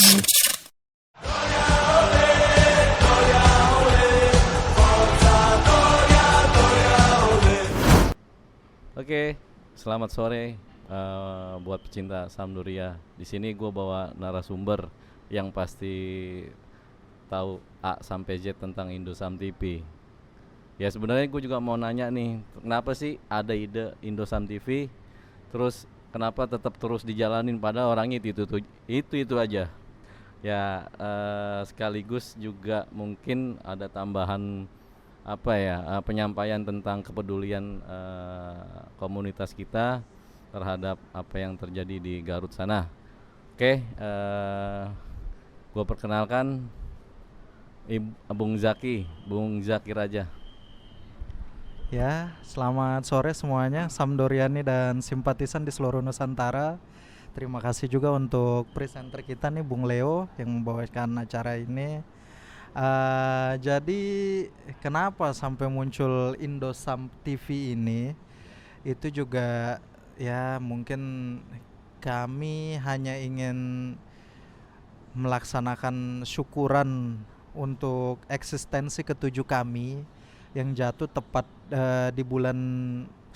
Oke, selamat sore buat pecinta Sampdoria. Di sini gue bawa narasumber yang pasti tahu A sampai Z tentang Indosam TV. Ya sebenarnya gue juga mau nanya nih, kenapa sih ada ide Indosam TV? Terus kenapa tetap terus dijalanin pada orangnya itu aja? Ya sekaligus juga mungkin ada tambahan apa ya, penyampaian tentang kepedulian komunitas kita terhadap apa yang terjadi di Garut sana. Oke, gue perkenalkan Bung Zaki Raja. Ya, selamat sore semuanya, Sampdoriani dan simpatisan di seluruh Nusantara. Terima kasih juga untuk presenter kita nih, Bung Leo, yang membawakan acara ini. Jadi, kenapa sampai muncul Indosam TV ini? Itu juga ya mungkin kami hanya ingin melaksanakan syukuran untuk eksistensi ketujuh kami yang jatuh tepat di bulan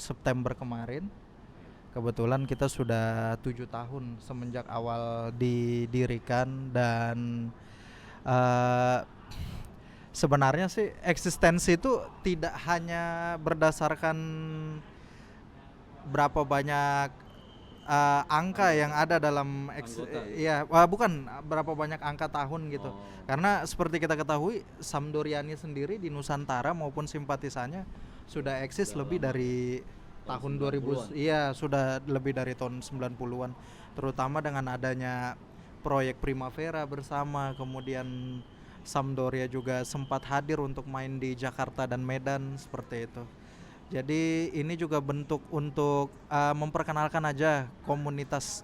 September kemarin. Kebetulan kita sudah 7 tahun semenjak awal didirikan dan uh, sebenarnya sih eksistensi itu tidak hanya berdasarkan berapa banyak angka yang ada dalam Anggota gitu. ya bukan berapa banyak angka tahun gitu. Oh, Karena seperti kita ketahui Sampdoriani sendiri di Nusantara maupun simpatisannya sudah eksis udah lebih lama ya. dari Tahun tahun 2000. 90-an. Iya, sudah lebih dari tahun 90-an. Terutama dengan adanya proyek Primavera bersama, kemudian Sampdoria juga sempat hadir untuk main di Jakarta dan Medan seperti itu. Jadi ini juga bentuk untuk memperkenalkan aja komunitas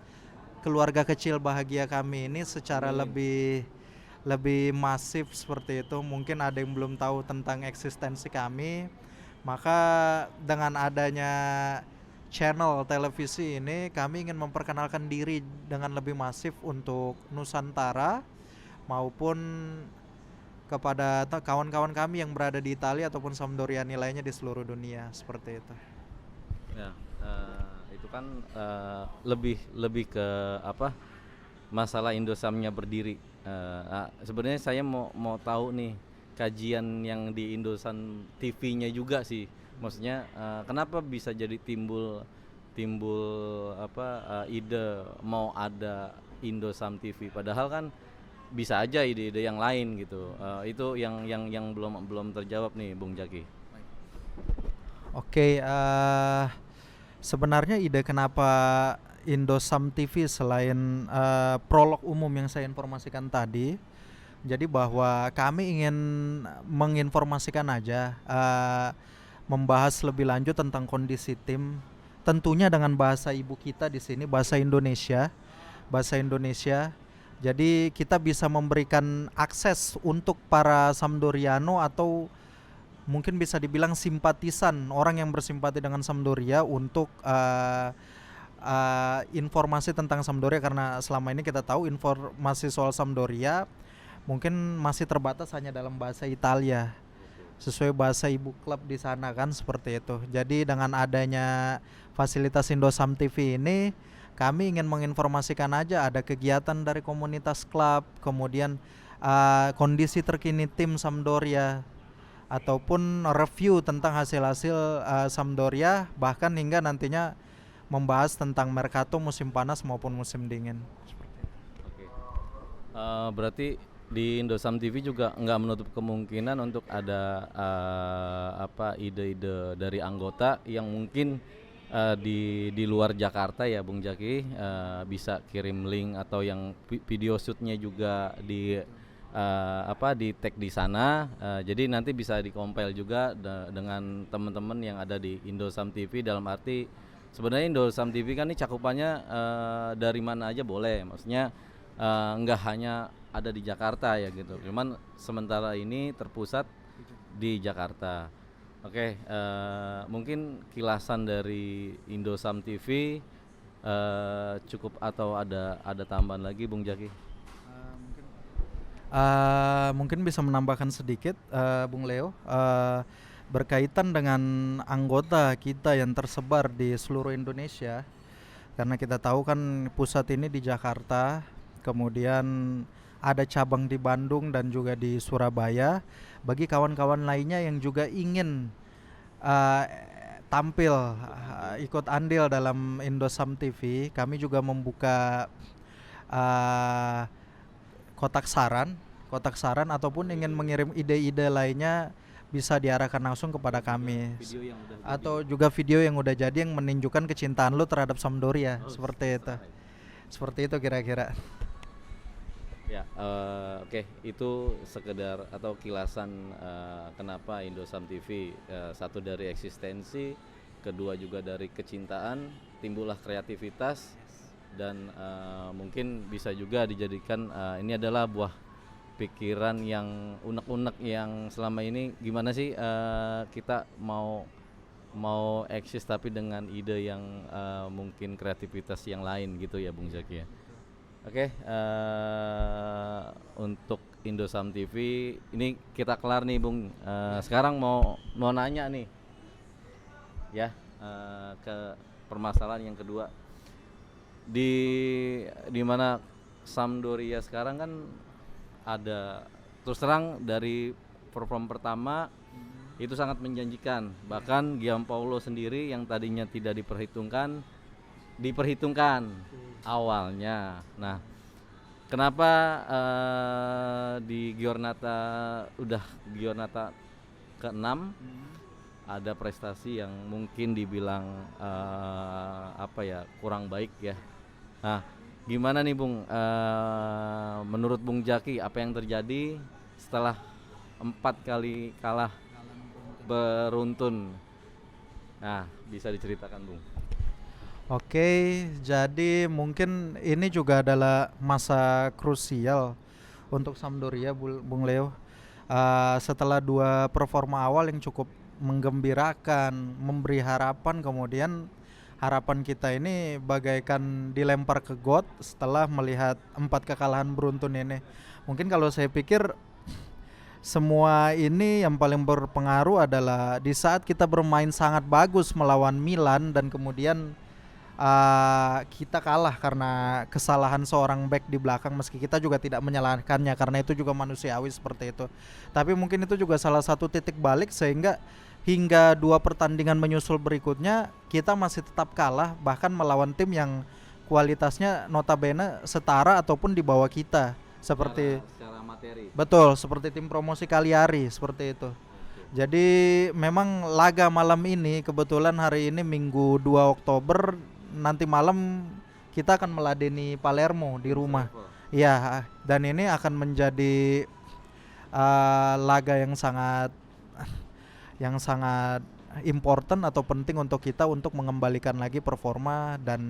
keluarga kecil bahagia kami ini secara Amin. lebih lebih masif seperti itu. Mungkin ada yang belum tahu tentang eksistensi kami. Maka dengan adanya channel televisi ini kami ingin memperkenalkan diri dengan lebih masif untuk Nusantara maupun kepada kawan-kawan kami yang berada di Italia ataupun Sampdoria lainnya di seluruh dunia seperti itu. Ya, itu kan lebih lebih ke apa? Masalah Indosamnya berdiri. Sebenarnya saya mau tahu nih kajian yang di Indosam TV-nya juga sih. Maksudnya kenapa bisa jadi timbul timbul apa ide mau ada Indosam TV padahal kan bisa aja ide-ide yang lain gitu. Itu yang belum belum terjawab nih Bung Jaki. Oke, sebenarnya ide kenapa Indosam TV selain prolog umum yang saya informasikan tadi, jadi bahwa kami ingin menginformasikan aja, membahas lebih lanjut tentang kondisi tim, tentunya dengan bahasa ibu kita di sini, bahasa Indonesia, bahasa Indonesia. Jadi kita bisa memberikan akses untuk para Sampdoriano atau mungkin bisa dibilang simpatisan orang yang bersimpati dengan Sampdoria untuk informasi tentang Sampdoria, karena selama ini kita tahu informasi soal Sampdoria mungkin masih terbatas hanya dalam bahasa Italia sesuai bahasa ibu klub di sana kan seperti itu. Jadi dengan adanya fasilitas Indosam TV ini kami ingin menginformasikan aja ada kegiatan dari komunitas klub, kemudian kondisi terkini tim Sampdoria ataupun review tentang hasil-hasil Sampdoria, bahkan hingga nantinya membahas tentang Mercato musim panas maupun musim dingin. Oke. Berarti di Indosam TV juga nggak menutup kemungkinan untuk ada apa ide-ide dari anggota yang mungkin di luar Jakarta ya Bung Jaki, bisa kirim link atau yang video shootnya juga apa di tag di sana, jadi nanti bisa dikompil juga dengan teman-teman yang ada di Indosam TV. Dalam arti sebenarnya Indosam TV kan ini cakupannya dari mana aja boleh, maksudnya nggak hanya ada di Jakarta ya gitu, cuman sementara ini terpusat di Jakarta. Oke, mungkin kilasan dari Indosam TV cukup atau ada tambahan lagi Bung Jaki? Mungkin bisa menambahkan sedikit, Bung Leo, berkaitan dengan anggota kita yang tersebar di seluruh Indonesia. Karena kita tahu kan pusat ini di Jakarta, kemudian ada cabang di Bandung dan juga di Surabaya. Bagi kawan-kawan lainnya yang juga ingin uh, tampil, ikut andil dalam Indosam TV, kami juga membuka uh, kotak saran ataupun ingin mengirim ide-ide lainnya bisa diarahkan langsung kepada kami. Video yang udah jadi. Atau juga video yang udah jadi yang menunjukkan kecintaan lu terhadap Sampdoria, seperti itu. Seperti itu kira-kira. Ya, oke, itu sekedar atau kilasan kenapa Indosam TV, satu dari eksistensi, kedua juga dari kecintaan, timbullah kreativitas, dan mungkin bisa juga dijadikan ini adalah buah pikiran yang unek-unek yang selama ini gimana sih kita mau eksis tapi dengan ide yang mungkin kreativitas yang lain gitu ya Bung Zaki ya. Oke, untuk Indosam TV ini kita kelar nih Bung. Sekarang mau nanya nih, ya, ke permasalahan yang kedua. Di mana Sampdoria sekarang kan ada, terus terang dari perform pertama itu sangat menjanjikan. Bahkan Giampaolo sendiri yang tadinya tidak diperhitungkan awalnya. Nah, kenapa di Giornata ke-6 ada prestasi yang mungkin dibilang kurang baik ya. Nah, gimana nih Bung? Menurut Bung Jaki apa yang terjadi setelah 4 kali kalah beruntun? Nah, bisa diceritakan Bung. Oke, jadi mungkin ini juga adalah masa krusial untuk Sampdoria, Bung Leo. Setelah 2 performa awal yang cukup menggembirakan, memberi harapan, kemudian harapan kita ini bagaikan dilempar ke got setelah melihat 4 kekalahan beruntun ini. Mungkin kalau saya pikir semua ini yang paling berpengaruh adalah di saat kita bermain sangat bagus melawan Milan dan kemudian kita kalah karena kesalahan seorang back di belakang, meski kita juga tidak menyalahkannya karena itu juga manusiawi seperti itu. Tapi mungkin itu juga salah satu titik balik sehingga hingga 2 pertandingan menyusul berikutnya kita masih tetap kalah, bahkan melawan tim yang kualitasnya notabene setara ataupun di bawah kita, seperti secara materi. betul, seperti tim promosi Cagliari seperti itu. Jadi memang laga malam ini, kebetulan hari ini Minggu 2 Oktober, nanti malam kita akan meladeni Palermo di rumah. Iya, dan ini akan menjadi laga yang sangat important atau penting untuk kita untuk mengembalikan lagi performa dan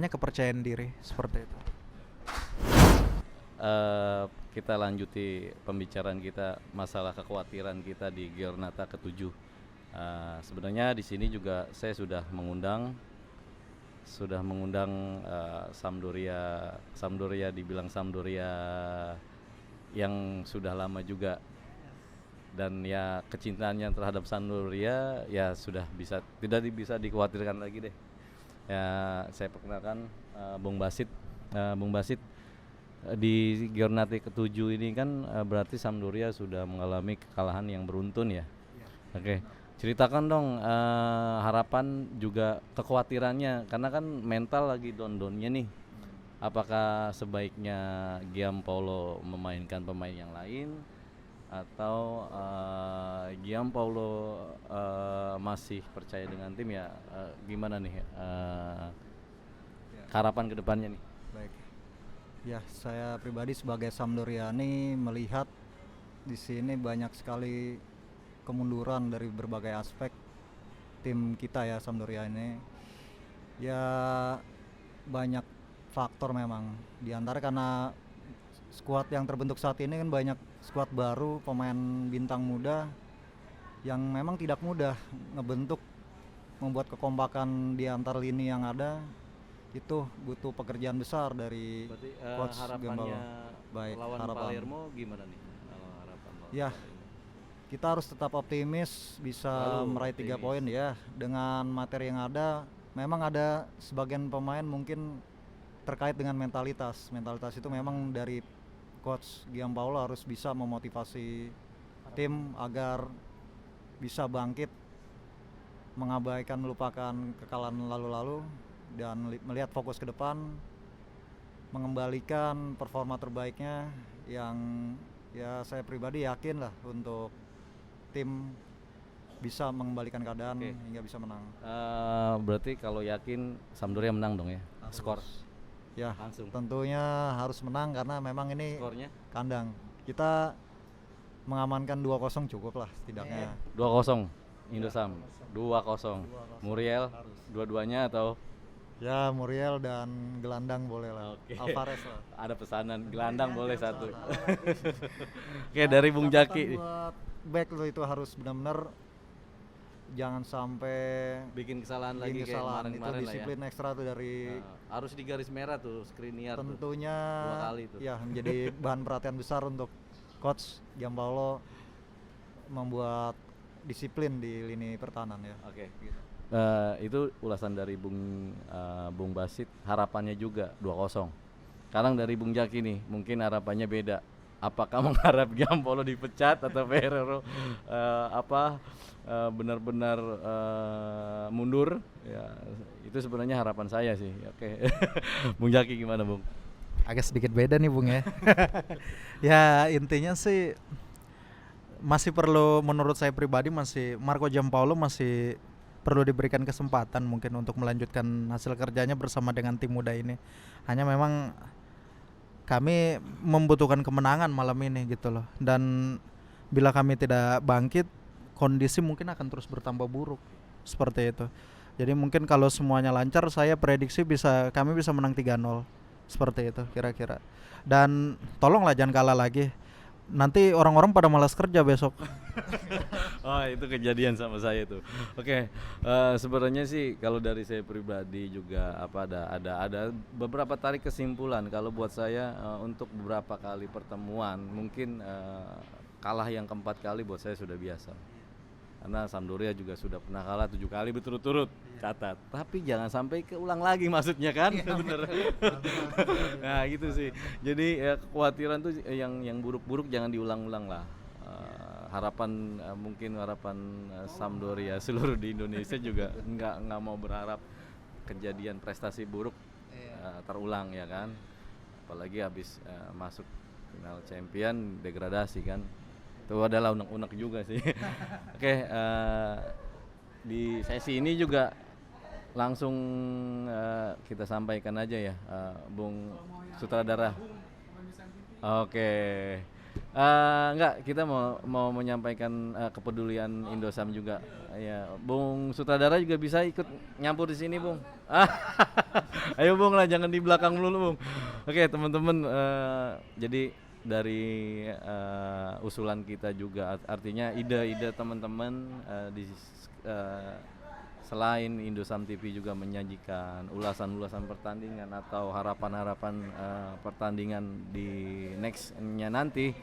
kepercayaan diri seperti itu. Kita lanjuti pembicaraan kita masalah kekhawatiran kita di Giornata ke-7. Sebenarnya di sini juga saya sudah mengundang Sampdoria dibilang Sampdoria yang sudah lama juga, dan ya kecintaannya terhadap Sampdoria ya sudah tidak bisa dikhawatirkan lagi deh. Ya, saya perkenalkan Bung Basit. Bung Basit, di Giornata ke-7 ini kan berarti Sampdoria sudah mengalami kekalahan yang beruntun ya. Oke. Ceritakan dong harapan juga kekhawatirannya, karena kan mental lagi down-downnya nih. Apakah sebaiknya Giampaolo memainkan pemain yang lain atau Giampaolo masih percaya dengan tim ya? Gimana nih harapan kedepannya nih? Baik. Ya, saya pribadi sebagai Sampdoriani melihat di sini banyak sekali kemunduran dari berbagai aspek tim kita ya, Sampdoria ini. Ya, banyak faktor memang. Di antara karena skuad yang terbentuk saat ini kan banyak skuad baru, pemain bintang muda yang memang tidak mudah membuat kekompakan di antar lini yang ada. itu butuh pekerjaan besar dari Berarti coach harapannya Gembalo. Baik, lawan harapan. Palermo gimana nih? Kalau harapan lawan Ya, Palermo. kita harus tetap optimis bisa Selalu meraih 3 optimis. poin ya dengan materi yang ada. Memang ada sebagian pemain mungkin terkait dengan mentalitas. Mentalitas itu memang dari coach Giampaolo harus bisa memotivasi tim agar bisa bangkit, mengabaikan melupakan kekalahan lalu-lalu dan melihat fokus ke depan, mengembalikan performa terbaiknya yang ya saya pribadi yakin lah untuk tim bisa mengembalikan keadaan Oke. hingga bisa menang. Berarti kalau yakin Sampdoria menang dong ya? Skor Ya, langsung. tentunya harus menang karena memang ini Skornya kandang. Kita mengamankan 2-0 cukup lah setidaknya. 2-0 Indosam. 2-0. Muriel dua-duanya atau Ya, Muriel dan gelandang boleh lah. Oke. Alvarez lah. ada pesanan gelandang boleh satu. Oke, dari Bung Jaki Buat back lo itu harus benar-benar jangan sampai bikin kesalahan lagi bikin kayak kesalahan. Itu kemarin-kemarin lah ya. disiplin ekstra tuh dari Harus di garis merah tuh Skriniar tuh. tentunya 2 kali tuh. ya menjadi bahan perhatian besar untuk coach Giampaolo membuat disiplin di lini pertahanan ya. Oke. Itu ulasan dari Bung Basit, harapannya juga 2-0. Sekarang dari Bung Jaki nih, mungkin harapannya beda. Apakah mengharap Giampaolo dipecat atau Ferrero benar-benar mundur? Ya, itu sebenarnya harapan saya sih. Oke. Bung Jaki gimana, Bung? Agak sedikit beda nih Bung ya. Ya intinya sih masih perlu, menurut saya pribadi masih Marco Giampaolo masih perlu diberikan kesempatan mungkin untuk melanjutkan hasil kerjanya bersama dengan tim muda ini. Hanya memang kami membutuhkan kemenangan malam ini gitu loh. Dan bila kami tidak bangkit, kondisi mungkin akan terus bertambah buruk seperti itu. Jadi mungkin kalau semuanya lancar, saya prediksi kami bisa menang 3-0 seperti itu kira-kira. Dan tolonglah jangan kalah lagi. Nanti orang-orang pada malas kerja besok. Oh, itu kejadian sama saya tuh. Oke, sebenarnya sih kalau dari saya pribadi juga ada beberapa tarik kesimpulan. Kalau buat saya untuk beberapa kali pertemuan mungkin kalah yang keempat kali buat saya sudah biasa. Karena Sampdoria juga sudah pernah kalah 7 kali berturut-turut, catat. Tapi jangan sampai keulang lagi maksudnya kan, bener. Nah gitu sih. Jadi kekhawatiran tuh yang buruk-buruk jangan diulang-ulang lah. Mungkin harapan Sampdoria seluruh di Indonesia juga nggak mau berharap kejadian prestasi buruk terulang ya kan. Apalagi habis masuk final champion degradasi kan. Itu adalah unek-unek juga sih. Oke, di sesi ini juga langsung kita sampaikan aja ya, Bung Sutradara. Oke, enggak, kita mau menyampaikan kepedulian Indosam juga. Ya, Bung Sutradara juga bisa ikut nyampur di sini, Bung. Ayo Bung lah, jangan di belakang dulu, Bung. Oke, teman-teman, jadi dari usulan kita juga artinya ide-ide teman-teman selain Indosam TV juga menyajikan ulasan-ulasan pertandingan atau harapan-harapan pertandingan di nextnya nanti,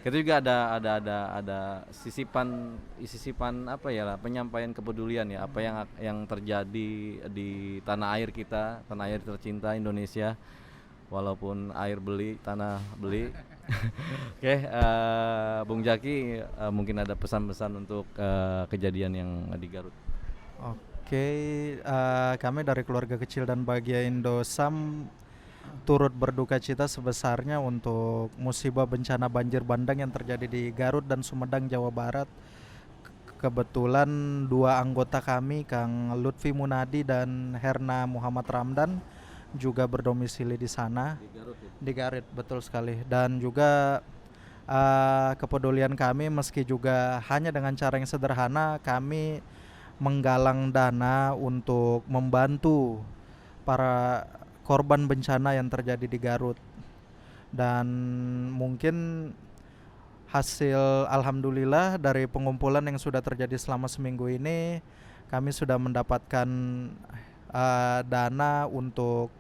kita juga ada sisipan apa ya lah, penyampaian kepedulian ya, apa yang terjadi di tanah air kita, tanah air tercinta Indonesia, walaupun air beli, tanah beli. Oke, Bung Jaki, mungkin ada pesan-pesan untuk kejadian yang di Garut. Oke, kami dari keluarga kecil dan bahagia Indosam turut berduka cita sebesarnya untuk musibah bencana banjir bandang yang terjadi di Garut dan Sumedang, Jawa Barat. Kebetulan 2 anggota kami, Kang Lutfi Munadi dan Herna Muhammad Ramdan, juga berdomisili di sana, di Garut, betul sekali. Dan juga kepedulian kami, meski juga hanya dengan cara yang sederhana, kami menggalang dana untuk membantu para korban bencana yang terjadi di Garut. Dan mungkin hasil alhamdulillah dari pengumpulan yang sudah terjadi selama seminggu ini, kami sudah mendapatkan dana untuk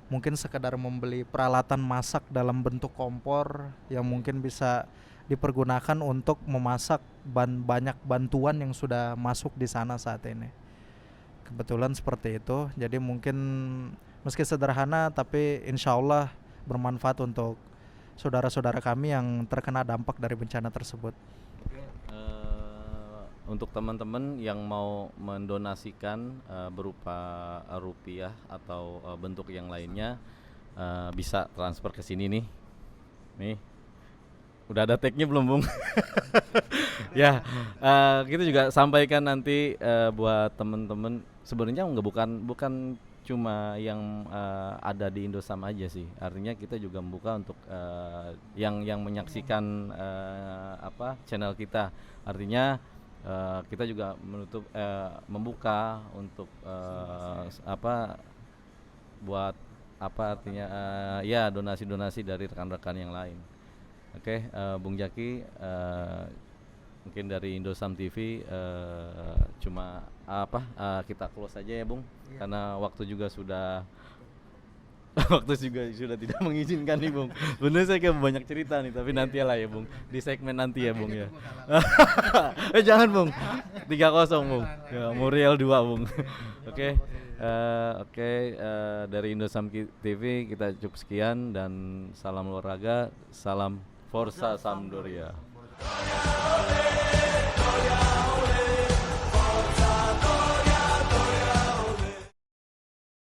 mungkin sekedar membeli peralatan masak dalam bentuk kompor yang mungkin bisa dipergunakan untuk memasak banyak bantuan yang sudah masuk di sana saat ini. Kebetulan seperti itu. Jadi mungkin meski sederhana tapi insya Allah bermanfaat untuk saudara-saudara kami yang terkena dampak dari bencana tersebut. Untuk teman-teman yang mau mendonasikan berupa rupiah atau bentuk yang lainnya, bisa transfer ke sini nih. Nih. Udah ada tag-nya belum, Bung? Ya, kita juga sampaikan nanti buat teman-teman. Sebenarnya bukan cuma yang ada di Indosam aja sih. Artinya kita juga membuka untuk yang menyaksikan channel kita. Artinya kita juga membuka untuk buat artinya ya donasi-donasi dari rekan-rekan yang lain. Oke, Bung Jaki, mungkin dari Indosam TV cuma kita close aja ya, Bung, karena waktu juga sudah tidak mengizinkan nih, Bung. Bener saya kayak banyak cerita nih, tapi nanti lah ya, Bung, di segmen nanti ya, Bung ya. Jangan, Bung. 3-0, Bung. Ya, Muriel 2, Bung. Oke. Dari Indosam TV kita cukup sekian dan salam olahraga, salam Forza Sampdoria.